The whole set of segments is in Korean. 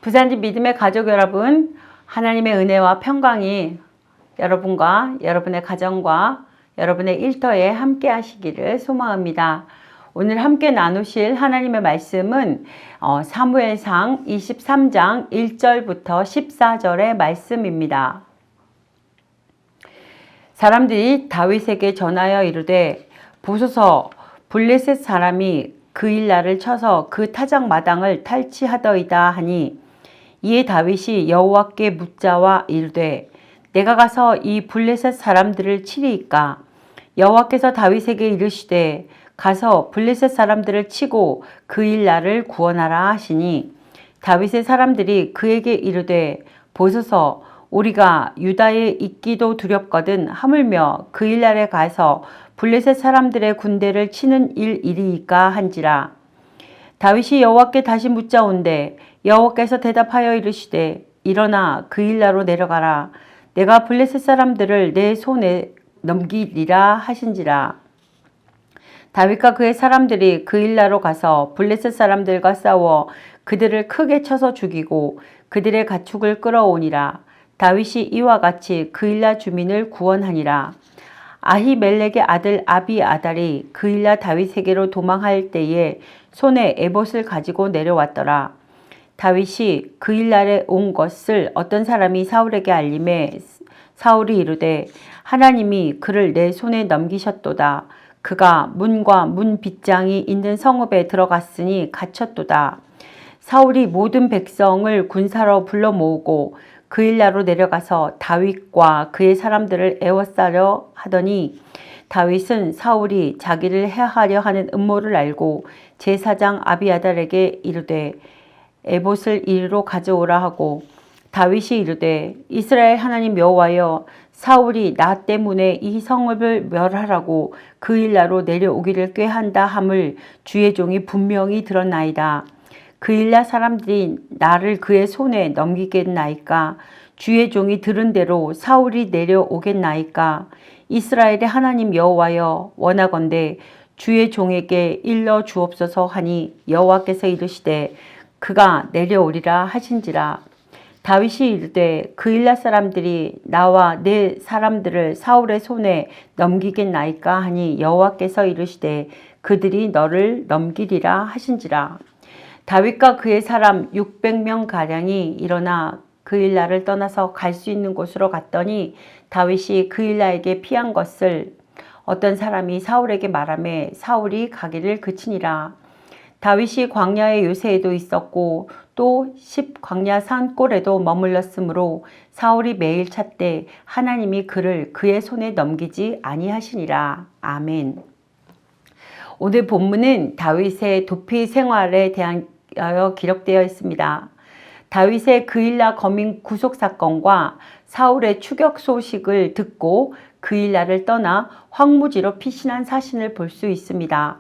부산집 믿음의 가족 여러분, 하나님의 은혜와 평강이 여러분과 여러분의 가정과 여러분의 일터에 함께 하시기를 소망합니다. 오늘 함께 나누실 하나님의 말씀은 사무엘상 23장 1절부터 14절의 말씀입니다. 사람들이 다윗에게 전하여 이르되 보소서 블레셋 사람이 그일라를 쳐서 그 타작 마당을 탈취하더이다 하니, 이에 다윗이 여호와께 묻자와 이르되 내가 가서 이 블레셋 사람들을 치리이까? 여호와께서 다윗에게 이르시되 가서 블레셋 사람들을 치고 그일라를 구원하라 하시니, 다윗의 사람들이 그에게 이르되 보소서 우리가 유다에 있기도 두렵거든 하물며 그일라에 가서 블레셋 사람들의 군대를 치는 일이리이까 한지라. 다윗이 여호와께 다시 묻자온데 여호와께서 대답하여 이르시되 일어나 그일라로 내려가라. 내가 블레셋 사람들을 내 손에 넘기리라 하신지라. 다윗과 그의 사람들이 그일라로 가서 블레셋 사람들과 싸워 그들을 크게 쳐서 죽이고 그들의 가축을 끌어오니라. 다윗이 이와 같이 그일라 주민을 구원하니라. 아히멜렉의 아들 아비아달이 그일라 다윗에게로 도망할 때에 손에 에봇을 가지고 내려왔더라. 다윗이 그일라에 온 것을 어떤 사람이 사울에게 알림해 사울이 이르되 하나님이 그를 내 손에 넘기셨도다. 그가 문과 문 빗장이 있는 성읍에 들어갔으니 갇혔도다. 사울이 모든 백성을 군사로 불러 모으고 그일라로 내려가서 다윗과 그의 사람들을 애워싸려 하더니, 다윗은 사울이 자기를 해하려 하는 음모를 알고 제사장 아비아달에게 이르되 에봇을 이리로 가져오라 하고, 다윗이 이르되 이스라엘 하나님 여호와여, 사울이 나 때문에 이 성읍을 멸하라고 그일라로 내려오기를 꾀한다 함을 주의 종이 분명히 들었나이다. 그일라 사람들이 나를 그의 손에 넘기겠나이까? 주의 종이 들은 대로 사울이 내려오겠나이까? 이스라엘의 하나님 여호와여, 원하건대 주의 종에게 일러 주옵소서 하니, 여호와께서 이르시되 그가 내려오리라 하신지라. 다윗이 이르되 그일라 사람들이 나와 내 사람들을 사울의 손에 넘기겠나이까 하니, 여호와께서 이르시되 그들이 너를 넘기리라 하신지라. 다윗과 그의 사람 600명 가량이 일어나 그일라를 떠나서 갈 수 있는 곳으로 갔더니, 다윗이 그일라에게 피한 것을 어떤 사람이 사울에게 말하매 사울이 가기를 그치니라. 다윗이 광야의 요새에도 있었고 또 광야 산골에도 머물렀으므로 사울이 매일 찾되 하나님이 그를 그의 손에 넘기지 아니하시니라. 아멘. 오늘 본문은 다윗의 도피 생활에 대하여 기록되어 있습니다. 다윗의 그일라 거민 구속 사건과 사울의 추격 소식을 듣고 그일라를 떠나 황무지로 피신한 사신을 볼 수 있습니다.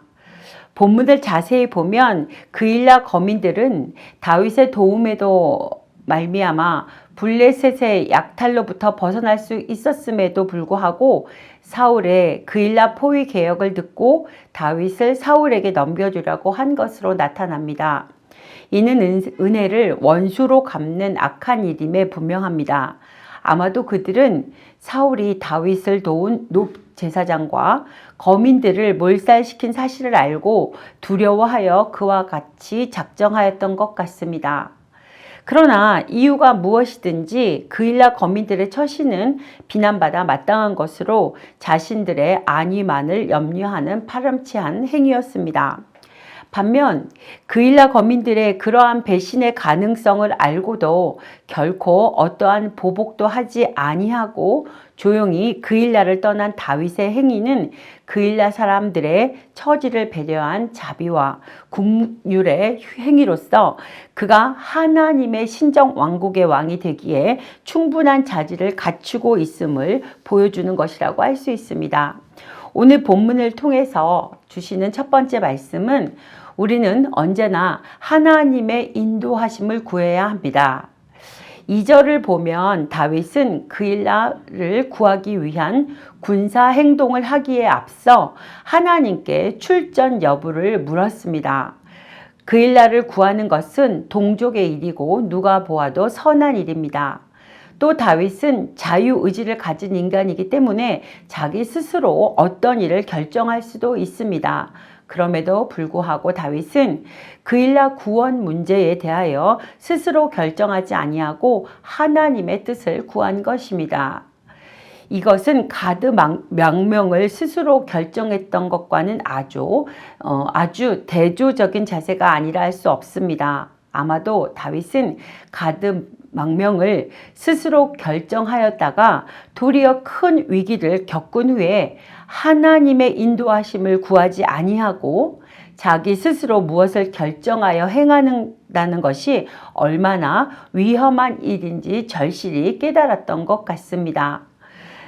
본문을 자세히 보면 그일라 거민들은 다윗의 도움에도 말미암아 블레셋의 약탈로부터 벗어날 수 있었음에도 불구하고 사울의 그일라 포위 계획을 듣고 다윗을 사울에게 넘겨주려고 한 것으로 나타납니다. 이는 은혜를 원수로 갚는 악한 일임에 분명합니다. 아마도 그들은 사울이 다윗을 도운 제사장과 거민들을 몰살시킨 사실을 알고 두려워하여 그와 같이 작정하였던 것 같습니다. 그러나 이유가 무엇이든지 그일라 거민들의 처신은 비난받아 마땅한 것으로 자신들의 안위만을 염려하는 파렴치한 행위였습니다. 반면 그일라 거민들의 그러한 배신의 가능성을 알고도 결코 어떠한 보복도 하지 아니하고 조용히 그일라를 떠난 다윗의 행위는 그일라 사람들의 처지를 배려한 자비와 국률의 행위로서 그가 하나님의 신정 왕국의 왕이 되기에 충분한 자질을 갖추고 있음을 보여주는 것이라고 할 수 있습니다. 오늘 본문을 통해서 주시는 첫 번째 말씀은 우리는 언제나 하나님의 인도하심을 구해야 합니다. 2절을 보면 다윗은 그일라를 구하기 위한 군사 행동을 하기에 앞서 하나님께 출전 여부를 물었습니다. 그일라를 구하는 것은 동족의 일이고 누가 보아도 선한 일입니다. 또 다윗은 자유의지를 가진 인간이기 때문에 자기 스스로 어떤 일을 결정할 수도 있습니다. 그럼에도 불구하고 다윗은 그일라 구원 문제에 대하여 스스로 결정하지 아니하고 하나님의 뜻을 구한 것입니다. 이것은 가드 망명을 스스로 결정했던 것과는 아주 대조적인 자세가 아니라 할 수 없습니다. 아마도 다윗은 가드 망명을 스스로 결정하였다가 도리어 큰 위기를 겪은 후에 하나님의 인도하심을 구하지 아니하고 자기 스스로 무엇을 결정하여 행하는다는 것이 얼마나 위험한 일인지 절실히 깨달았던 것 같습니다.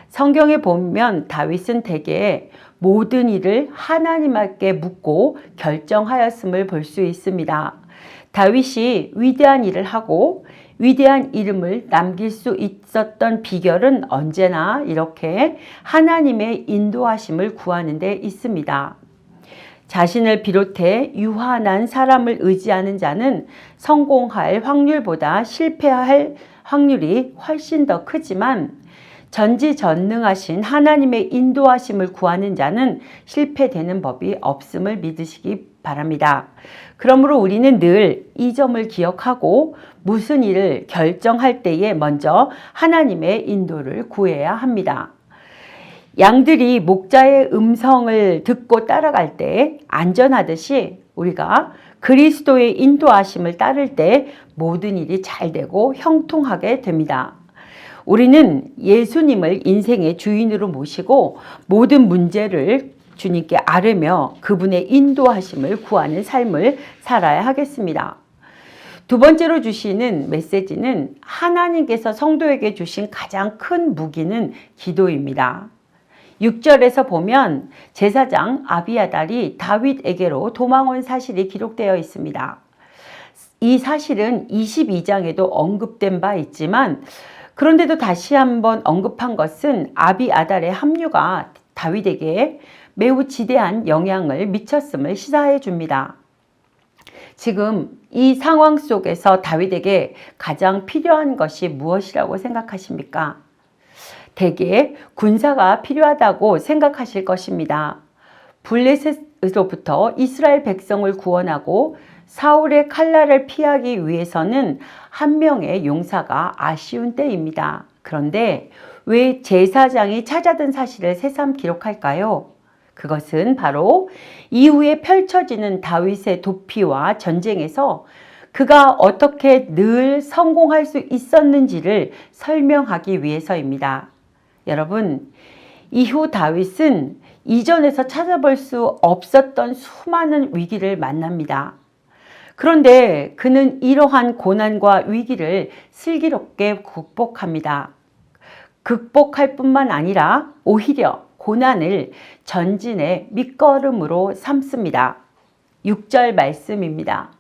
성경에 보면 다윗은 대개 모든 일을 하나님께 묻고 결정하였음을 볼 수 있습니다. 다윗이 위대한 일을 하고 위대한 이름을 남길 수 있었던 비결은 언제나 이렇게 하나님의 인도하심을 구하는 데 있습니다. 자신을 비롯해 유한한 사람을 의지하는 자는 성공할 확률보다 실패할 확률이 훨씬 더 크지만 전지전능하신 하나님의 인도하심을 구하는 자는 실패되는 법이 없음을 믿으시기 바랍니다. 그러므로 우리는 늘 이 점을 기억하고 무슨 일을 결정할 때에 먼저 하나님의 인도를 구해야 합니다. 양들이 목자의 음성을 듣고 따라갈 때 안전하듯이 우리가 그리스도의 인도하심을 따를 때 모든 일이 잘 되고 형통하게 됩니다. 우리는 예수님을 인생의 주인으로 모시고 모든 문제를 주님께 아뢰며 그분의 인도하심을 구하는 삶을 살아야 하겠습니다. 두 번째로 주시는 메시지는 하나님께서 성도에게 주신 가장 큰 무기는 기도입니다. 6절에서 보면 제사장 아비아달이 다윗에게로 도망온 사실이 기록되어 있습니다. 이 사실은 22장에도 언급된 바 있지만 그런데도 다시 한번 언급한 것은 아비아달의 합류가 다윗에게 매우 지대한 영향을 미쳤음을 시사해 줍니다. 지금 이 상황 속에서 다윗에게 가장 필요한 것이 무엇이라고 생각하십니까? 대개 군사가 필요하다고 생각하실 것입니다. 블레셋으로부터 이스라엘 백성을 구원하고 사울의 칼날을 피하기 위해서는 한 명의 용사가 아쉬운 때입니다. 그런데 왜 제사장이 찾아든 사실을 새삼 기록할까요? 그것은 바로 이후에 펼쳐지는 다윗의 도피와 전쟁에서 그가 어떻게 늘 성공할 수 있었는지를 설명하기 위해서입니다. 여러분, 이후 다윗은 이전에서 찾아볼 수 없었던 수많은 위기를 만납니다. 그런데 그는 이러한 고난과 위기를 슬기롭게 극복합니다. 극복할 뿐만 아니라 오히려 고난을 전진의 밑거름으로 삼습니다. 6절 말씀입니다.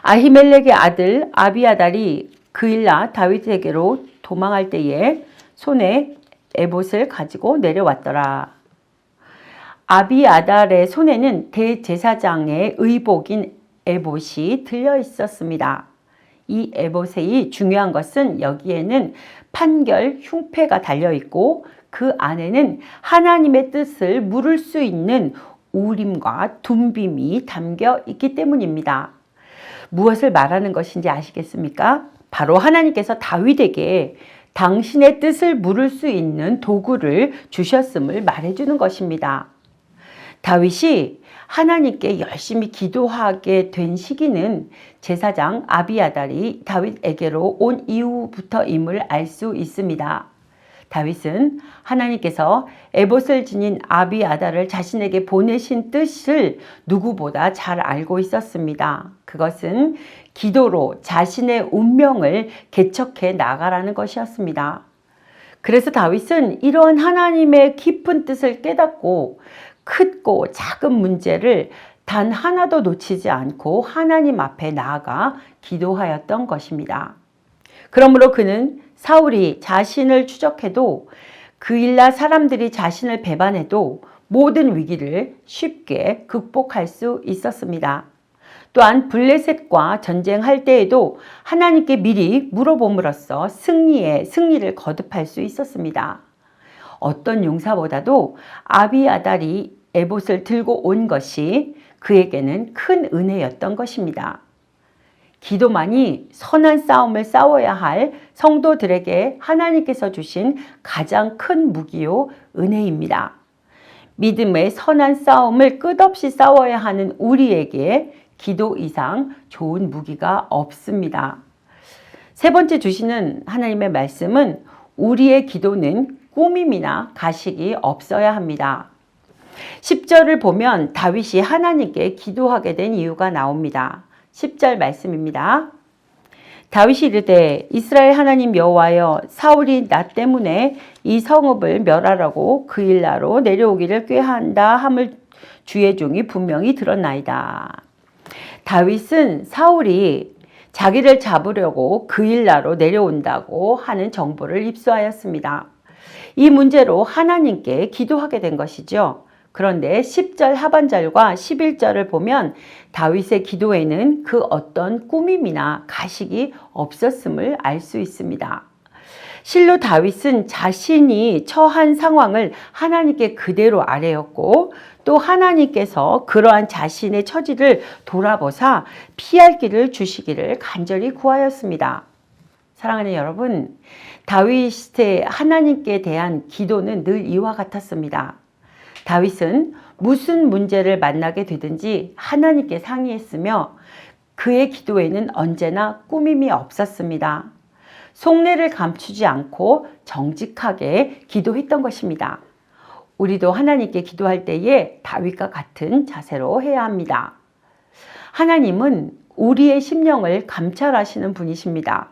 아히멜렉의 아들 아비아달이 그일라 다윗에게로 도망할 때에 손에 에봇을 가지고 내려왔더라. 아비아달의 손에는 대제사장의 의복인 에봇이 들려 있었습니다. 이 에봇의 중요한 것은 여기에는 판결 흉패가 달려 있고 그 안에는 하나님의 뜻을 물을 수 있는 우림과 둠빔이 담겨 있기 때문입니다. 무엇을 말하는 것인지 아시겠습니까? 바로 하나님께서 다윗에게 당신의 뜻을 물을 수 있는 도구를 주셨음을 말해주는 것입니다. 다윗이 하나님께 열심히 기도하게 된 시기는 제사장 아비아달이 다윗에게로 온 이후부터임을 알 수 있습니다. 다윗은 하나님께서 에봇을 지닌 아비아달을 자신에게 보내신 뜻을 누구보다 잘 알고 있었습니다. 그것은 기도로 자신의 운명을 개척해 나가라는 것이었습니다. 그래서 다윗은 이러한 하나님의 깊은 뜻을 깨닫고 크고 작은 문제를 단 하나도 놓치지 않고 하나님 앞에 나아가 기도하였던 것입니다. 그러므로 그는 사울이 자신을 추적해도 그일라 사람들이 자신을 배반해도 모든 위기를 쉽게 극복할 수 있었습니다. 또한 블레셋과 전쟁할 때에도 하나님께 미리 물어봄으로써 승리를 거듭할 수 있었습니다. 어떤 용사보다도 아비아달이 에봇을 들고 온 것이 그에게는 큰 은혜였던 것입니다. 기도만이 선한 싸움을 싸워야 할 성도들에게 하나님께서 주신 가장 큰 무기요 은혜입니다. 믿음의 선한 싸움을 끝없이 싸워야 하는 우리에게 기도 이상 좋은 무기가 없습니다. 세 번째 주시는 하나님의 말씀은 우리의 기도는 꾸밈이나 가식이 없어야 합니다. 10절을 보면 다윗이 하나님께 기도하게 된 이유가 나옵니다. 10절 말씀입니다. 다윗이 이르되 이스라엘 하나님 여호와여 사울이 나 때문에 이 성읍을 멸하라고 그일라로 내려오기를 꾀한다 함을 주의 종이 분명히 들었나이다. 다윗은 사울이 자기를 잡으려고 그일라로 내려온다고 하는 정보를 입수하였습니다. 이 문제로 하나님께 기도하게 된 것이죠. 그런데 10절 하반절과 11절을 보면 다윗의 기도에는 그 어떤 꾸밈이나 가식이 없었음을 알 수 있습니다. 실로 다윗은 자신이 처한 상황을 하나님께 그대로 아뢰었고 또 하나님께서 그러한 자신의 처지를 돌아보사 피할 길을 주시기를 간절히 구하였습니다. 사랑하는 여러분, 다윗의 하나님께 대한 기도는 늘 이와 같았습니다. 다윗은 무슨 문제를 만나게 되든지 하나님께 상의했으며 그의 기도에는 언제나 꾸밈이 없었습니다. 속내를 감추지 않고 정직하게 기도했던 것입니다. 우리도 하나님께 기도할 때에 다윗과 같은 자세로 해야 합니다. 하나님은 우리의 심령을 감찰하시는 분이십니다.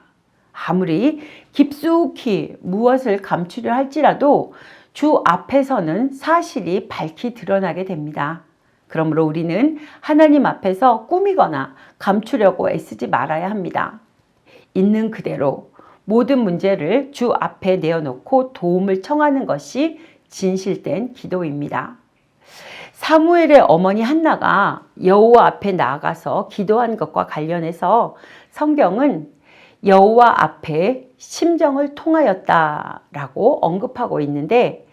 아무리 깊숙이 무엇을 감추려 할지라도 주 앞에서는 사실이 밝히 드러나게 됩니다. 그러므로 우리는 하나님 앞에서 꾸미거나 감추려고 애쓰지 말아야 합니다. 있는 그대로 모든 문제를 주 앞에 내어놓고 도움을 청하는 것이 진실된 기도입니다. 사무엘의 어머니 한나가 여호와 앞에 나아가서 기도한 것과 관련해서 성경은 여호와 앞에 심정을 통하였다라고 언급하고 있는데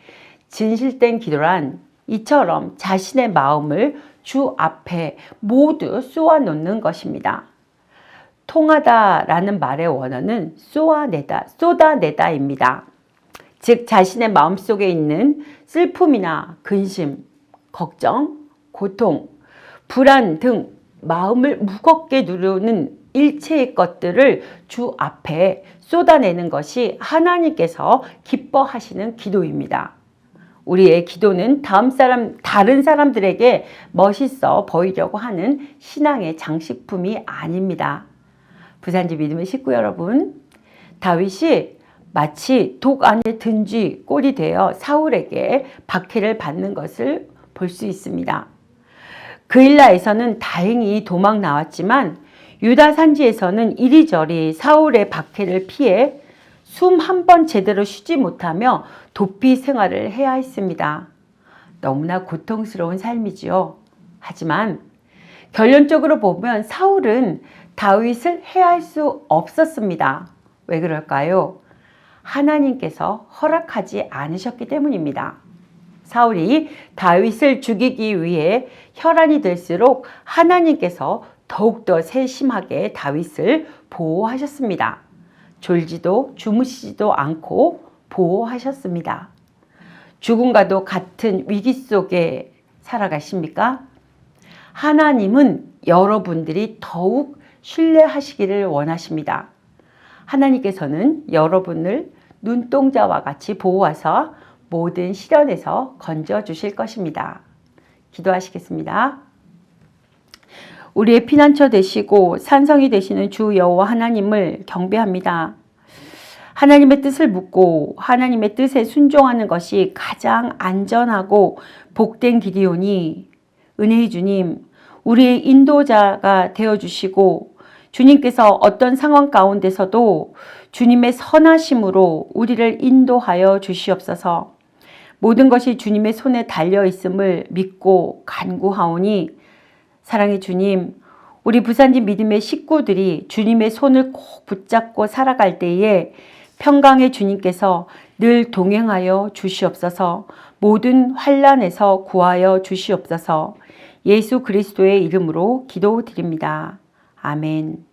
진실된 기도란 이처럼 자신의 마음을 주 앞에 모두 쏘아놓는 것입니다. 통하다라는 말의 원어는 쏟아내다입니다. 즉 자신의 마음속에 있는 슬픔이나 근심, 걱정, 고통, 불안 등 마음을 무겁게 누르는 일체의 것들을 주 앞에 쏟아내는 것이 하나님께서 기뻐하시는 기도입니다. 우리의 기도는 다른 사람들에게 멋있어 보이려고 하는 신앙의 장식품이 아닙니다. 부산지 믿음의 식구 여러분, 다윗이 마치 독 안에 든 쥐 꼴이 되어 사울에게 박해를 받는 것을 볼 수 있습니다. 그일라에서는 다행히 도망 나왔지만 유다 산지에서는 이리저리 사울의 박해를 피해 숨 한 번 제대로 쉬지 못하며 도피 생활을 해야 했습니다. 너무나 고통스러운 삶이지요. 하지만 결론적으로 보면 사울은 다윗을 해할 수 없었습니다. 왜 그럴까요? 하나님께서 허락하지 않으셨기 때문입니다. 사울이 다윗을 죽이기 위해 혈안이 될수록 하나님께서 더욱더 세심하게 다윗을 보호하셨습니다. 졸지도 주무시지도 않고 보호하셨습니다. 죽음과도 같은 위기 속에 살아가십니까? 하나님은 여러분들이 더욱 신뢰하시기를 원하십니다. 하나님께서는 여러분을 눈동자와 같이 보호하사 모든 시련에서 건져주실 것입니다. 기도하시겠습니다. 우리의 피난처 되시고 산성이 되시는 주 여호와 하나님을 경배합니다. 하나님의 뜻을 묻고 하나님의 뜻에 순종하는 것이 가장 안전하고 복된 길이오니 은혜의 주님, 우리의 인도자가 되어주시고 주님께서 어떤 상황 가운데서도 주님의 선하심으로 우리를 인도하여 주시옵소서. 모든 것이 주님의 손에 달려 있음을 믿고 간구하오니 사랑의 주님, 우리 부산진 믿음의 식구들이 주님의 손을 꼭 붙잡고 살아갈 때에 평강의 주님께서 늘 동행하여 주시옵소서. 모든 환난에서 구하여 주시옵소서. 예수 그리스도의 이름으로 기도드립니다. 아멘.